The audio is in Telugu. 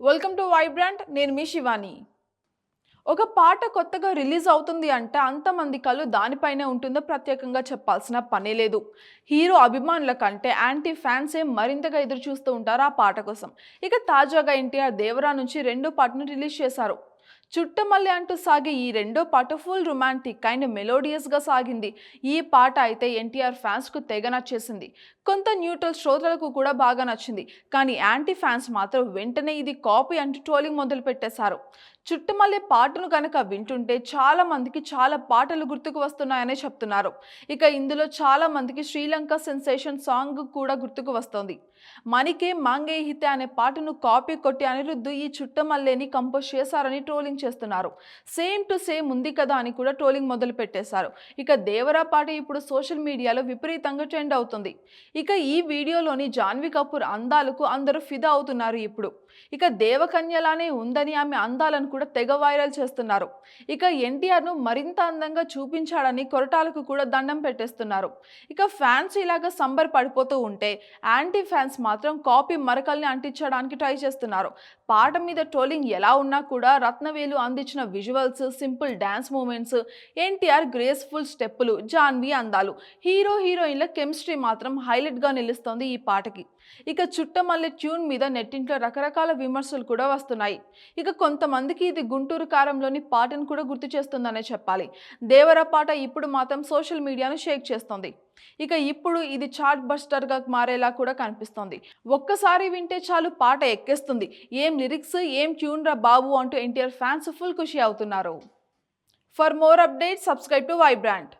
Welcome to Vibrant. నేను మీ శివాని. ఒక పాట కొత్తగా రిలీజ్ అవుతుంది అంటే అంతమంది కళ్ళు దానిపైనే ఉంటుందో ప్రత్యేకంగా చెప్పాల్సిన పనే లేదు. హీరో అభిమానుల కంటే యాంటీ ఫ్యాన్సే మరింతగా ఎదురు చూస్తూ ఉంటారు ఆ పాట కోసం. ఇక తాజాగా ఎన్టీఆర్ దేవరా నుంచి రెండో పాటను రిలీజ్ చేశారు. చుట్టమల్లి అంటూ సాగే ఈ రెండో పాట ఫుల్ రొమాంటిక్ అండ్ మెలోడియస్గా సాగింది. ఈ పాట అయితే ఎన్టీఆర్ ఫ్యాన్స్కు తెగ నచ్చేసింది. కొంత న్యూట్రల్ శ్రోతలకు కూడా బాగా నచ్చింది. కానీ యాంటీ ఫ్యాన్స్ మాత్రం వెంటనే ఇది కాపీ అంటూ ట్రోలింగ్ మొదలు పెట్టేశారు. చుట్టమల్లి పాటను కనుక వింటుంటే చాలా మందికి చాలా పాటలు గుర్తుకు వస్తున్నాయనే చెప్తున్నారు. ఇక ఇందులో చాలా మందికి శ్రీలంక సెన్సేషన్ సాంగ్ కూడా గుర్తుకు వస్తోంది. మణికే మాంగే హితే అనే పాటను కాపీ కొట్టి అనిరుద్ధ్ ఈ చుట్టమల్లేని కంపోజ్ చేశారని ట్రోలింగ్ చేస్తున్నారు. సేమ్ టు సేమ్ ఉంది కదా అని కూడా ట్రోలింగ్ మొదలు పెట్టేశారు. ఇక దేవరా పాట ఇప్పుడు సోషల్ మీడియాలో విపరీతంగా ట్రెండ్ అవుతుంది. ఇక ఈ వీడియోలోని జాన్వీ కపూర్ అందాలకు అందరూ ఫిదా అవుతున్నారు ఇప్పుడు. ఇక దేవకన్యలానే ఉందని ఆమె అందాలను కూడా తెగ వైరల్ చేస్తున్నారు. ఇక ఎన్టీఆర్ను మరింత అందంగా చూపించాడని కొరటాలకు కూడా దండం పెట్టేస్తున్నారు. ఇక ఫ్యాన్స్ ఇలాగా సంబర్ పడిపోతూ ఉంటే యాంటీ ఫ్యాన్స్ మాత్రం కాపీ మరకల్ని అంటించడానికి ట్రై చేస్తున్నారు. పాట మీద ట్రోలింగ్ ఎలా ఉన్నా కూడా రత్నవేలు అందించిన visuals, simple dance movements, NTR graceful స్టెప్పులు, జాన్వీ అందాలు, హీరో హీరోయిన్ల కెమిస్ట్రీ మాత్రం హైలైట్గా నిలుస్తోంది ఈ పాటకి. ఇక చుట్టమల్లి ట్యూన్ మీద నెట్టింట్లో రకరకాల విమర్శలు కూడా వస్తున్నాయి. ఇక కొంతమందికి ఇది గుంటూరు కారంలోని పాటను కూడా గుర్తు చేస్తుందనే చెప్పాలి. దేవర పాట ఇప్పుడు మాత్రం సోషల్ మీడియాను షేక్ చేస్తోంది. ఇక ఇప్పుడు ఇది చార్ట్ బస్టర్గా మారేలా కూడా కనిపిస్తోంది. ఒక్కసారి వింటే చాలు పాట ఎక్కేస్తుంది. ఏం లిరిక్స్, ఏం ట్యూన్ రా బాబు అంటూ ఎన్టీఆర్ ఫ్యాన్స్ ఫుల్ ఖుషి అవుతున్నారు. For more updates subscribe to Vibrant.